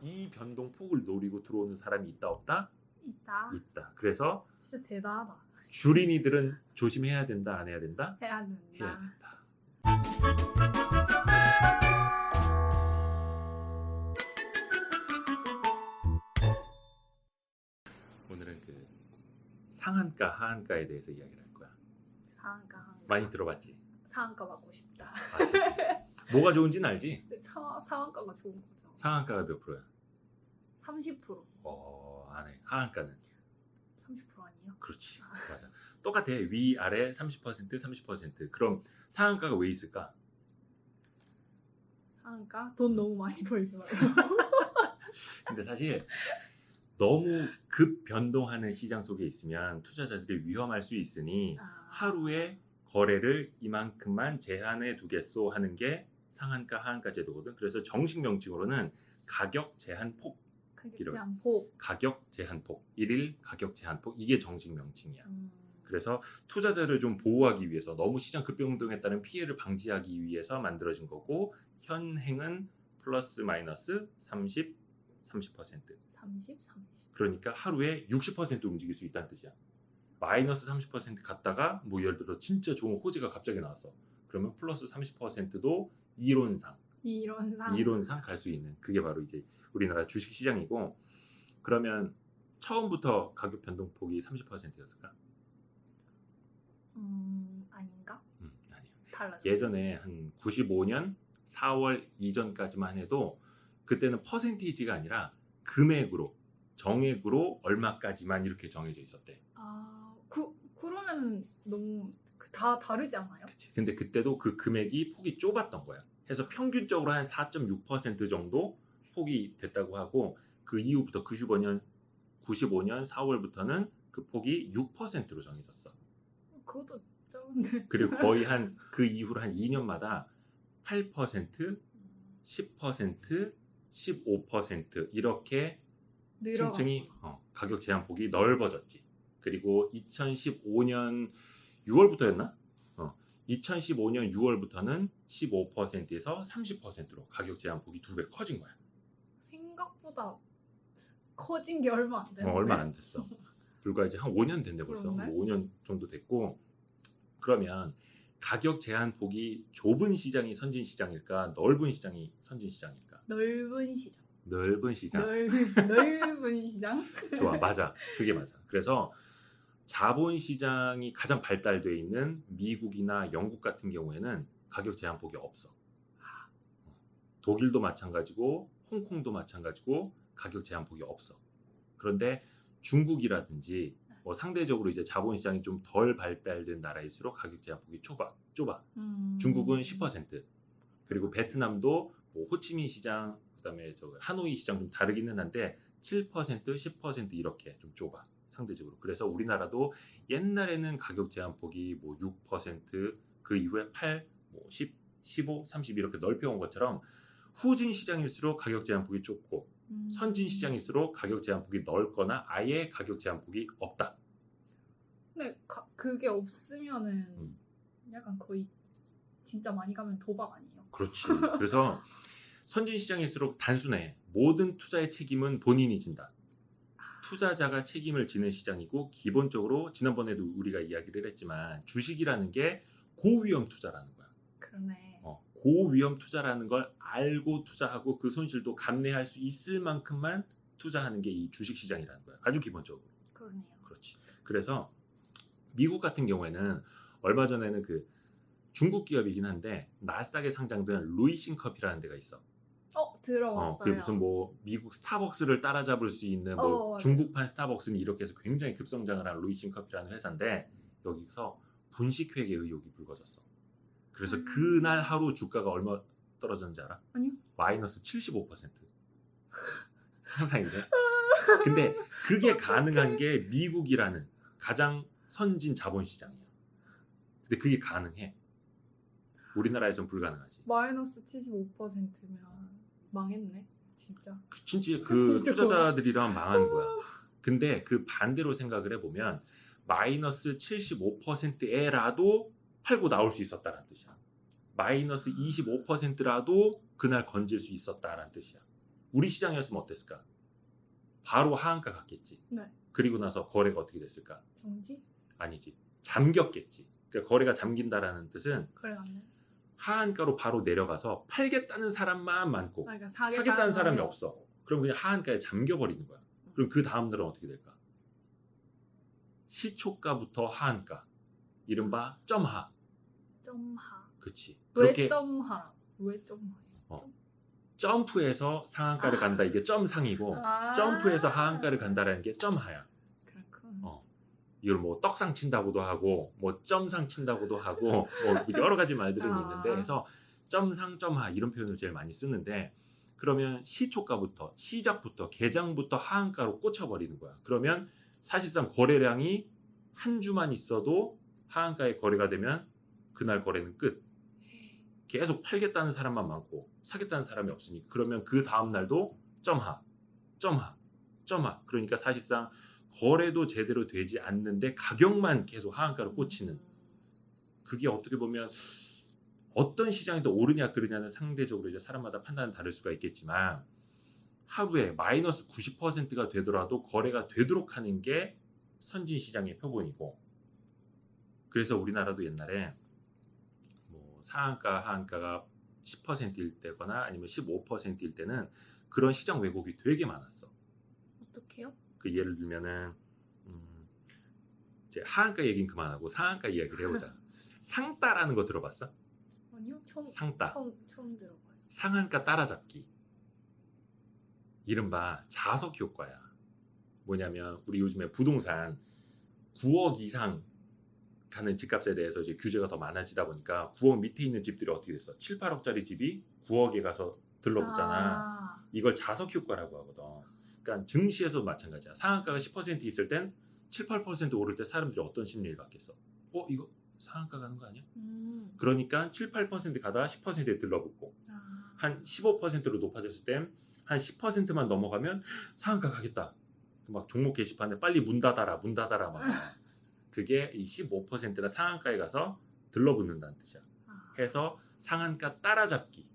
이 변동폭을 노리고 들어오는 사람이 있다 없다? 있다. 있다. 그래서 진짜 대단하다. 주린이들은 조심해야 된다, 안 해야 된다? 해야 해야 된다. 된다. 오늘은 그 상한가, 하한가에 대해서 이야기를 할 거야. 상한가 하한가. 많이 들어봤지? 상한가 받고 싶다. 알지? 뭐가 좋은지는 알지? 상한가가 좋은 거죠. 상한가가 몇 프로야? 30%. 안 해. 하한가는? 30% 아니에요? 그렇지. 맞아. 똑같아. 위, 아래 30%, 30%. 그럼 상한가가 왜 있을까? 상한가? 돈 너무 많이 벌지 말고. 근데 사실 너무 급 변동하는 시장 속에 있으면 투자자들이 위험할 수 있으니 하루에 거래를 이만큼만 제한해 두겠소 하는 게 상한가, 하한가 제도거든. 그래서 정식 명칭으로는 가격 제한폭, 가격 제한폭. 가격 제한폭, 일일 가격 제한폭, 이게 정식 명칭이야. 그래서 투자자를 좀 보호하기 위해서 너무 시장 급변동에 따른 피해를 방지하기 위해서 만들어진 거고, 현행은 플러스 마이너스 30, 30%. 30, 30. 그러니까 하루에 60% 움직일 수 있다는 뜻이야. 마이너스 30% 갔다가 뭐 예를 들어 진짜 좋은 호재가 갑자기 나왔어. 그러면 플러스 30%도 이론상 갈 수 있는, 그게 바로 이제 우리나라 주식 시장이고, 그러면 처음부터 가격 변동폭이 30%였을까? 아닌가? 아니요. 달라져. 예전에 한 95년 4월 이전까지만 해도 그때는 퍼센테이지가 아니라 금액으로, 정액으로 얼마까지만 이렇게 정해져 있었대. 그러면 너무 다 다르지 않나요? 그치. 근데 그때도 그 금액이 폭이 좁았던 거야. 그래서 평균적으로 한 4.6% 정도 폭이 됐다고 하고, 그 이후부터 95년 4월부터는 그 폭이 6%로 정해졌어. 그것도 적은데. 그리고 거의 한 그 이후로 한 2년마다 8%, 10%, 15% 이렇게 층층이 가격 제한폭이 넓어졌지. 그리고 2015년 6월부터였나? 2015년 6월부터는 15%에서 30%로 가격 제한폭이 2배 커진 거야. 생각보다 커진 게 얼마 안 되는데. 얼마 안 됐어. 불과 이제 한 5년 됐네 벌써. 그렇네. 5년 정도 됐고, 그러면 가격 제한폭이 좁은 시장이 선진 시장일까, 넓은 시장이 선진 시장일까? 넓은 시장. 넓은 시장. 넓은 시장? 좋아, 맞아. 그게 맞아. 그래서 자본 시장이 가장 발달되어 있는 미국이나 영국 같은 경우에는 가격 제한폭이 없어. 독일도 마찬가지고 홍콩도 마찬가지고 가격 제한폭이 없어. 그런데 중국이라든지 뭐 상대적으로 이제 자본 시장이 좀 덜 발달된 나라일수록 가격 제한폭이 좁아. 중국은 10%, 그리고 베트남도 뭐 호치민 시장, 그다음에 저 하노이 시장 좀 다르기는 한데 7%, 10% 이렇게 좀 좁아. 상대적으로. 그래서 우리나라도 옛날에는 가격 제한폭이 뭐 6%, 그 이후에 8, 뭐 10, 15, 30 이렇게 넓혀온 것처럼 후진 시장일수록 가격 제한폭이 좁고 선진 시장일수록 가격 제한폭이 넓거나 아예 가격 제한폭이 없다. 근데 그게 없으면은 약간 거의 진짜 많이 가면 도박 아니에요? 그렇지. 그래서 선진 시장일수록 단순해. 모든 투자의 책임은 본인이 진다. 투자자가 책임을 지는 시장이고, 기본적으로 지난번에도 우리가 이야기를 했지만 주식이라는 게 고위험 투자라는 거야. 그러네. 고위험 투자라는 걸 알고 투자하고 그 손실도 감내할 수 있을 만큼만 투자하는 게 이 주식 시장이라는 거야. 아주 기본적으로. 그러네요. 그렇지. 그래서 미국 같은 경우에는 얼마 전에는 그 중국 기업이긴 한데 나스닥에 상장된 루이싱컵이라는 데가 있어. 들어봤어요. 그게 무슨 뭐 미국 스타벅스를 따라잡을 수 있는 뭐 중국판 스타벅스는 이렇게 해서 굉장히 급성장을 한 루이싱컵이라는 회사인데, 여기서 분식회계 의혹이 불거졌어. 그래서 그날 하루 주가가 얼마 떨어졌는지 알아? 아니요. 마이너스 75%. 상상이 돼? 근데 그게 가능한 게 미국이라는 가장 선진 자본시장이야. 근데 그게 가능해. 우리나라에선 불가능하지. 마이너스 75%면 망했네. 진짜. 진짜 그 투자자들이랑 망하는 거야. 근데 그 반대로 생각을 해보면 마이너스 75%에라도 팔고 나올 수 있었다는 뜻이야. 마이너스 25%라도 그날 건질 수 있었다는 뜻이야. 우리 시장이었으면 어땠을까? 바로 하한가 갔겠지. 네. 그리고 나서 거래가 어떻게 됐을까? 정지? 아니지. 잠겼겠지. 그러니까 거래가 잠긴다라는 뜻은 그래 갔네. 하한가로 바로 내려가서 팔겠다는 사람만 많고 그러니까 사겠다는 사람이 없어. 그럼 그냥 하한가에 잠겨버리는 거야. 그럼 그 다음 날은 어떻게 될까? 시초가부터 하한가. 이른바 점하. 점하. 그치. 왜 그렇게 점하라? 왜 점하? 점프해서 상한가를 간다. 이게 점상이고 점프해서 하한가를 간다라는 게 점하야. 그렇군. 이걸 뭐 떡상 친다고도 하고 뭐 점상 친다고도 하고 뭐 여러 가지 말들은 있는데 그래서 점상 점하 이런 표현을 제일 많이 쓰는데 그러면 시초가부터 시작부터 개장부터 하한가로 꽂혀버리는 거야. 그러면 사실상 거래량이 한 주만 있어도 하한가에 거래가 되면 그날 거래는 끝. 계속 팔겠다는 사람만 많고 사겠다는 사람이 없으니까 그러면 그 다음 날도 점하, 점하, 점하. 그러니까 사실상 거래도 제대로 되지 않는데 가격만 계속 하한가로 꽂히는 그게 어떻게 보면 어떤 시장이 더 오르냐 그르냐는 상대적으로 이제 사람마다 판단은 다를 수가 있겠지만 하루에 마이너스 90%가 되더라도 거래가 되도록 하는 게 선진 시장의 표본이고 그래서 우리나라도 옛날에 뭐 상한가 하한가가 10%일 때거나 아니면 15%일 때는 그런 시장 왜곡이 되게 많았어. 어떻게요? 그 예를 들면은 이제 하한가 얘기는 그만하고 상한가 이야기를 해보자. 상따라는 거 들어봤어? 아니요. 상따. 처음 들어봐요. 상한가 따라잡기. 이른바 자석 효과야. 뭐냐면 우리 요즘에 부동산 9억 이상 가는 집값에 대해서 이제 규제가 더 많아지다 보니까 9억 밑에 있는 집들이 어떻게 됐어? 7, 8억짜리 집이 9억에 가서 들러붙잖아. 이걸 자석 효과라고 하거든. 그러니까 증시에서도 마찬가지야. 상한가가 10% 있을 땐 7, 8% 오를 때 사람들이 어떤 심리를 갖겠어? 이거 상한가 가는 거 아니야? 그러니까 7, 8% 가다가 10%에 들러붙고 한 15%로 높아졌을 땐 한 10%만 넘어가면 상한가 가겠다. 막 종목 게시판에 빨리 문 닫아라 막. 그게 이 15%나 상한가에 가서 들러붙는다는 뜻이야. 해서 상한가 따라잡기.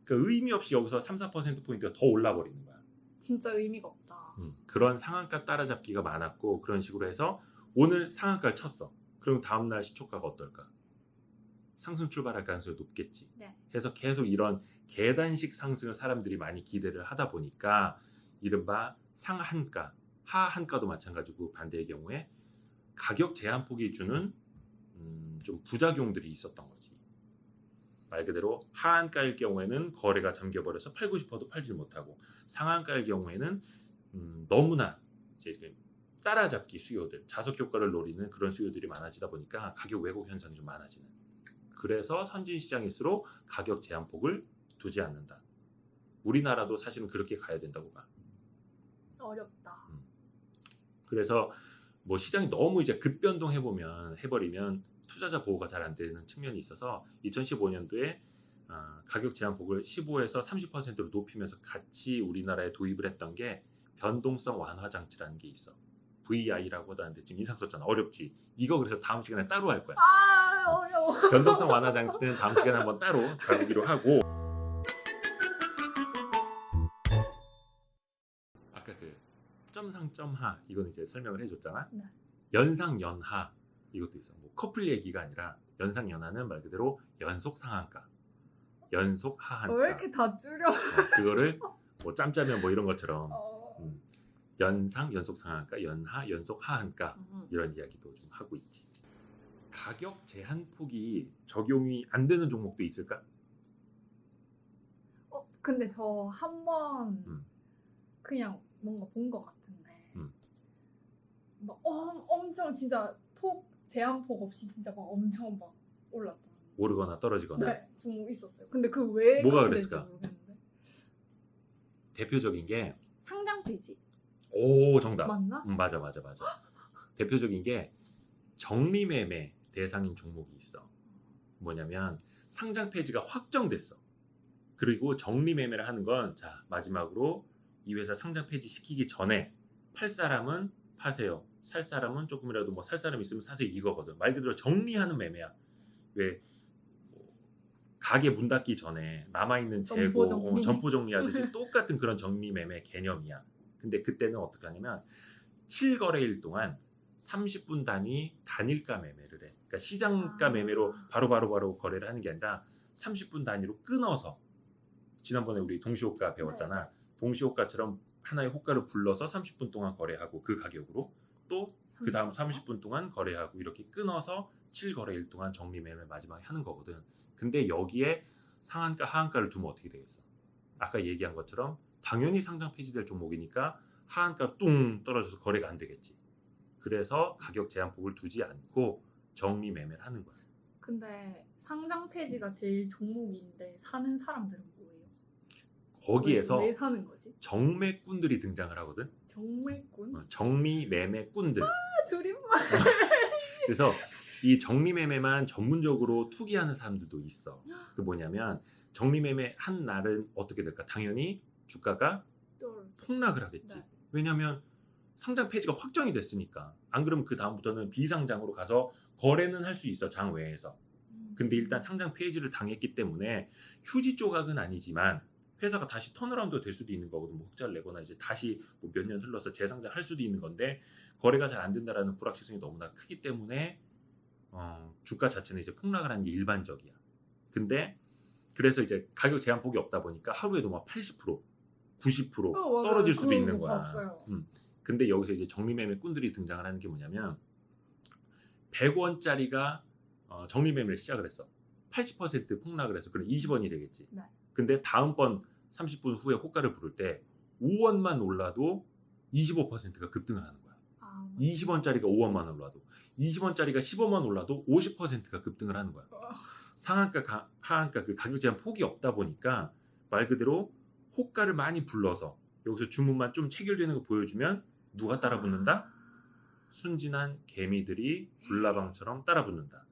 그러니까 의미 없이 여기서 3, 4%포인트가 더 올라버리는 거야. 진짜 의미가 없다. 그런 상한가 따라잡기가 많았고 그런 식으로 해서 오늘 상한가를 쳤어. 그럼 다음날 시초가가 어떨까? 상승 출발할 가능성이 높겠지. 네. 해서 계속 이런 계단식 상승을 사람들이 많이 기대를 하다 보니까 이른바 상한가, 하한가도 마찬가지고 반대의 경우에 가격 제한폭이 주는 좀 부작용들이 있었던 거지. 말 그대로 하한가일 경우에는 거래가 잠겨버려서 팔고 싶어도 팔질 못하고 상한가일 경우에는 너무나 이제 따라잡기 수요들, 자석 효과를 노리는 그런 수요들이 많아지다 보니까 가격 왜곡 현상이 좀 많아지는. 그래서 선진 시장일수록 가격 제한폭을 두지 않는다. 우리나라도 사실은 그렇게 가야 된다고 봐. 어렵다. 그래서 뭐 시장이 너무 이제 급변동 해버리면 투자자 보호가 잘 안 되는 측면이 있어서 2015년도에 가격 제한폭을 15에서 30%로 높이면서 같이 우리나라에 도입을 했던 게 변동성 완화 장치라는 게 있어. VI라고 하는데 지금 인상 썼잖아. 어렵지. 이거 그래서 다음 시간에 따로 할 거야. 어려워. 변동성 완화 장치는 다음 시간에 한번 따로 다루기로 하고 아까 그 점상 점하 이거는 이제 설명을 해줬잖아. 네. 연상 연하 이것도 있어. 뭐 커플 얘기가 아니라 연상 연하는 말 그대로 연속 상한가, 연속 하한가. 왜 이렇게 다 줄여? 그거를 뭐 짬짜면 뭐 이런 것처럼 어. 연상 연속 상한가, 연하 연속 하한가 이런 이야기도 좀 하고 있지. 가격 제한폭이 적용이 안 되는 종목도 있을까? 근데 저 한 번 그냥 뭔가 본 것 같은데 막 엄청 진짜 제한폭 없이 진짜 막 엄청 막 올랐던 오르거나 떨어지거나. 네, 종목 있었어요. 근데 그 왜 뭐가 그렇게 될지 그랬을까? 모르겠는데 대표적인 게 상장 페이지 오 정답. 맞나? 맞아. 대표적인 게 정리매매 대상인 종목이 있어. 뭐냐면 상장 폐지가 확정됐어. 그리고 정리매매를 하는 건 자 마지막으로 이 회사 상장 폐지 시키기 전에 팔 사람은 파세요. 살 사람은 조금이라도 뭐 살 사람 있으면 사세요 이거거든. 말 그대로 정리하는 매매야. 왜 가게 문 닫기 전에 남아있는 재고, 점포 정리. 점포 정리하듯이 똑같은 그런 정리매매 개념이야. 근데 그때는 어떻게 하냐면 7거래일 동안 30분 단위 단일가 매매를 해. 그러니까 시장가 매매로 바로 거래를 하는 게 아니라 30분 단위로 끊어서, 지난번에 우리 동시호가 배웠잖아. 동시호가처럼 하나의 호가를 불러서 30분 동안 거래하고 그 가격으로, 또 그 다음 30분 동안 거래하고, 이렇게 끊어서 7거래일 동안 정리매매 마지막에 하는 거거든. 근데 여기에 상한가 하한가를 두면 어떻게 되겠어? 아까 얘기한 것처럼 당연히 상장 폐지될 종목이니까 하한가 뚱 떨어져서 거래가 안 되겠지. 그래서 가격 제한폭을 두지 않고 정리매매를 하는 거야. 근데 상장 폐지가 될 종목인데 사는 사람들은 뭐예요? 거기에서 왜 사는 거지? 정매꾼들이 등장을 하거든. 정매꾼? 정리매매꾼들. 줄임말. 그래서 이 정리매매만 전문적으로 투기하는 사람들도 있어. 그 뭐냐면 정리매매 한 날은 어떻게 될까? 당연히 주가가 폭락을 하겠지. 네. 왜냐하면 상장 폐지가 확정이 됐으니까. 안 그러면 그 다음부터는 비상장으로 가서 거래는 할 수 있어, 장 외에서. 근데 일단 상장 폐지를 당했기 때문에 휴지 조각은 아니지만 회사가 다시 턴어라운드 될 수도 있는 거거든. 뭐 흑자를 내거나 이제 다시 뭐 몇 년 흘러서 재상장 할 수도 있는 건데, 거래가 잘 안 된다라는 불확실성이 너무나 크기 때문에 주가 자체는 이제 폭락을 하는 게 일반적이야. 근데 그래서 이제 가격 제한폭이 없다 보니까 하루에도 막 80%, 90% 떨어질 수도 있는 거야. 봤어요. 근데 여기서 이제 정리매매꾼들이 등장을 하는 게 뭐냐면, 100원짜리가 정리매매를 시작을 했어. 80% 폭락을 해서 그럼 20원이 되겠지. 네. 근데 다음번 30분 후에 호가를 부를 때 5원만 올라도 25%가 급등을 하는 거야. 20원짜리가 5원만 올라도, 20원짜리가 15원 올라도 50%가 급등을 하는 거야. 상한가, 하한가 그 가격 제한 폭이 없다 보니까 말 그대로 호가를 많이 불러서 여기서 주문만 좀 체결되는 거 보여주면 누가 따라 붙는다? 순진한 개미들이 불나방처럼 따라 붙는다.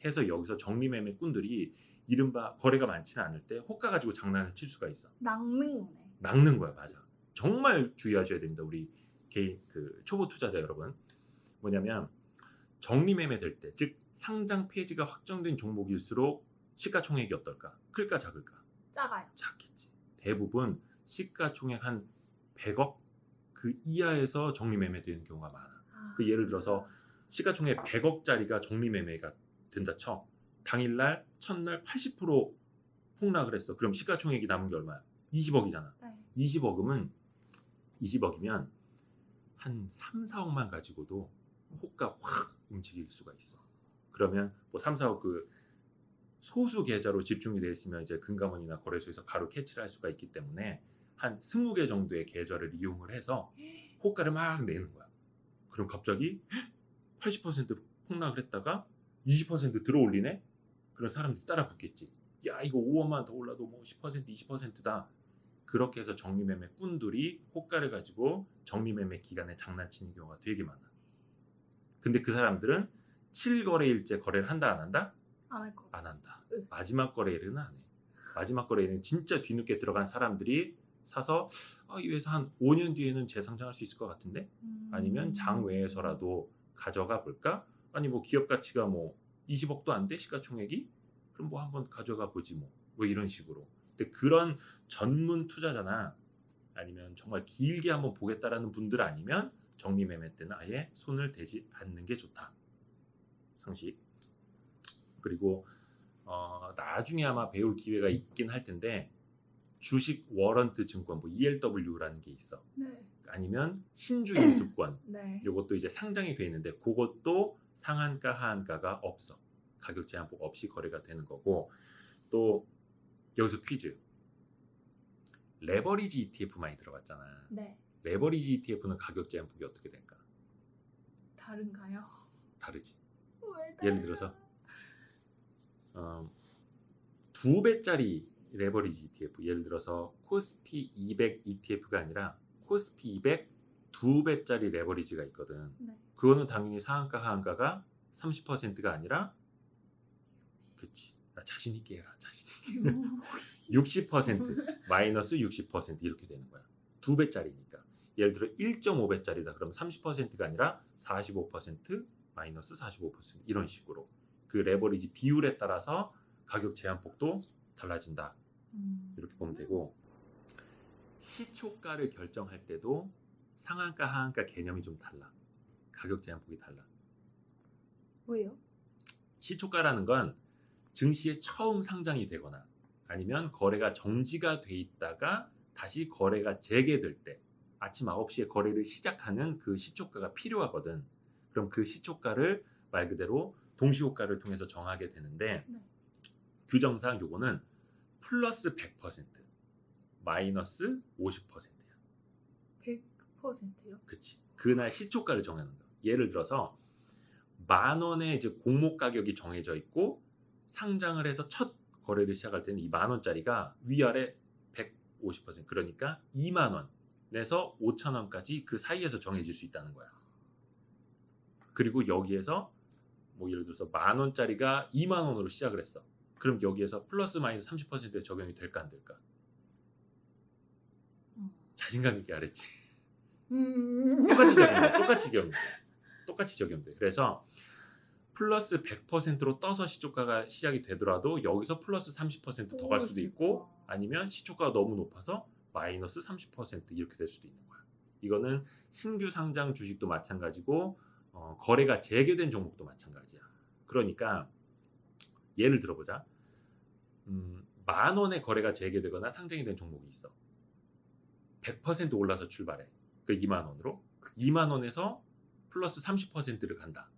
해서 여기서 정리매매꾼들이 이른바 거래가 많지는 않을 때 호가 가지고 장난을 칠 수가 있어. 낚는 거네. 낚는 거야, 맞아. 정말 주의하셔야 됩니다, 우리 개인 그 초보 투자자 여러분. 뭐냐면 정리매매 될 때, 즉 상장 폐지가 확정된 종목일수록 시가총액이 어떨까? 클까 작을까? 작아요. 작겠지. 대부분 시가총액 한 100억 그 이하에서 정리매매되는 경우가 많아. 그 예를 들어서 시가총액 100억짜리가 정리매매가 된다 쳐. 당일날 첫날 80% 폭락을 했어. 그럼 시가총액이 남은 게 얼마야? 20억이잖아. 네. 20억이면 한 3, 4억만 가지고도 호가 확 움직일 수가 있어. 그러면 뭐 3, 4억 그 소수 계좌로 집중이 되어 있으면 이제 금감원이나 거래소에서 바로 캐치를 할 수가 있기 때문에 한 20개 정도의 계좌를 이용을 해서 호가를 막 내는 거야. 그럼 갑자기 80% 폭락을 했다가 20% 들어올리네? 그런 사람들이 따라 붙겠지. 야, 이거 5원만 더 올라도 뭐 10%, 20%다. 그렇게 해서 정리매매 꾼들이 호가를 가지고 정리매매 기간에 장난치는 경우가 되게 많아. 근데 그 사람들은 7거래일째 거래를 한다 안 한다? 안 할 거. 안 한다. 마지막 거래일은 안 해. 마지막 거래일은 진짜 뒤늦게 들어간 사람들이 사서 이 회사 한 5년 뒤에는 재상장할 수 있을 것 같은데? 아니면 장 외에서라도 가져가 볼까? 아니 뭐 기업 가치가 뭐 20억도 안 돼? 시가총액이? 그럼 뭐 한번 가져가 보지 뭐. 뭐 이런 식으로. 근데 그런 전문 투자자나 아니면 정말 길게 한번 보겠다라는 분들 아니면 정리매매 때는 아예 손을 대지 않는 게 좋다. 상식. 그리고 나중에 아마 배울 기회가 있긴 할 텐데 주식 워런트 증권 뭐 ELW라는 게 있어. 네. 아니면 신주인수권. 네. 이것도 이제 상장이 돼 있는데 그것도 상한가 하한가가 없어. 가격 제한폭 없이 거래가 되는 거고. 또 여기서 퀴즈. 레버리지 ETF 많이 들어봤잖아. 네. 레버리지 ETF는 가격 제한폭이 어떻게 될까? 다른가요? 다르지. 왜 예를 들어서 2배짜리 레버리지 ETF, 예를 들어서 코스피 200 ETF가 아니라 코스피 200 2배짜리 레버리지가 있거든. 네. 그거는 당연히 상한가 하한가가 30%가 아니라, 그치, 자신 있게 해라, 자신 있게. 60% 마이너스 60% 이렇게 되는 거야. 2배짜리니까. 예를 들어 1.5배짜리다 그러면 30%가 아니라 45% 마이너스 45% 이런 식으로 그 레버리지 비율에 따라서 가격 제한폭도 달라진다. 이렇게 보면 음. 되고, 시초가를 결정할 때도 상한가 하한가 개념이 좀 달라. 가격 제한폭이 달라. 왜요? 시초가라는 건 증시에 처음 상장이 되거나 아니면 거래가 정지가 돼 있다가 다시 거래가 재개될 때 아침 9시에 거래를 시작하는 그 시초가가 필요하거든. 그럼 그 시초가를 말 그대로 동시호가를 통해서 정하게 되는데, 네. 규정상 요거는 플러스 100%, 마이너스 50%야. 100%요? 그치. 그날 시초가를 정하는 거야. 예를 들어서 10,000원의 이제 공모 가격이 정해져 있고 상장을 해서 첫 거래를 시작할 때는 이 10,000원짜리가 위아래 150%, 그러니까 20,000원에서 5,000원까지 그 사이에서 정해질 수 있다는 거야. 그리고 여기에서 뭐 예를 들어서 10,000원짜리가 20,000원으로 시작을 했어. 그럼 여기에서 플러스 마이너스 30%에 적용이 될까 안 될까? 자신감 있게 알았지. 똑같이 적용돼. 똑같이 적용돼. 그래서 플러스 100%로 떠서 시초가가 시작이 되더라도 여기서 플러스 30% 더 갈 수도 있고, 아니면 시초가가 너무 높아서 마이너스 30% 이렇게 될 수도 있는 거야. 이거는 신규 상장 주식도 마찬가지고 거래가 재개된 종목도 마찬가지야. 그러니까 예를 들어보자. 10,000원의 거래가 재개되거나 상장이 된 종목이 있어. 100% 올라서 출발해. 그 20,000원으로 20,000원에서 플러스 30%를 간다.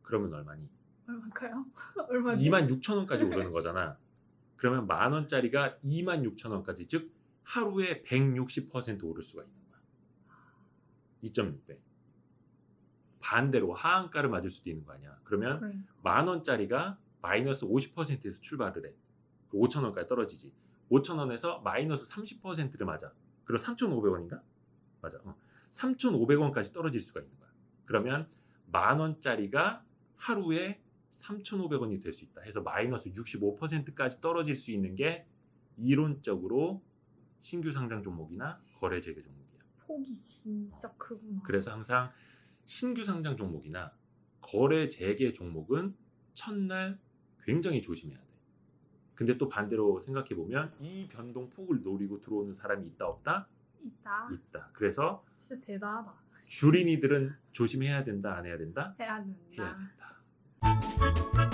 그러면 얼마니? 얼마일까요? 얼마지? 26,000원까지 오르는 거잖아. 그러면 10,000원짜리가 26,000원까지, 즉 하루에 160% 오를 수가 있는 거야. 2.6배. 반대로 하한가를 맞을 수도 있는 거 아니야. 그러면 그러니까. 10,000원짜리가 마이너스 50%에서 출발을 해. 5,000원까지 떨어지지. 5,000원에서 마이너스 30%를 맞아. 그럼 3,500원인가? 맞아. 3,500원까지 떨어질 수가 있는 거야. 그러면 10,000원짜리가 하루에 3,500원이 될 수 있다 해서 마이너스 65%까지 떨어질 수 있는 게 이론적으로 신규 상장 종목이나 거래 재개 종목이야. 폭이 진짜 크구나. 그래서 항상 신규 상장 종목이나 거래 재개 종목은 첫날 굉장히 조심해야 돼. 근데 또 반대로 생각해 보면 이 변동 폭을 노리고 들어오는 사람이 있다 없다? 있다. 있다. 그래서 진짜 대단하다. 주린이들은 조심해야 된다, 안 해야 된다? 해야 된다. 해야 된다.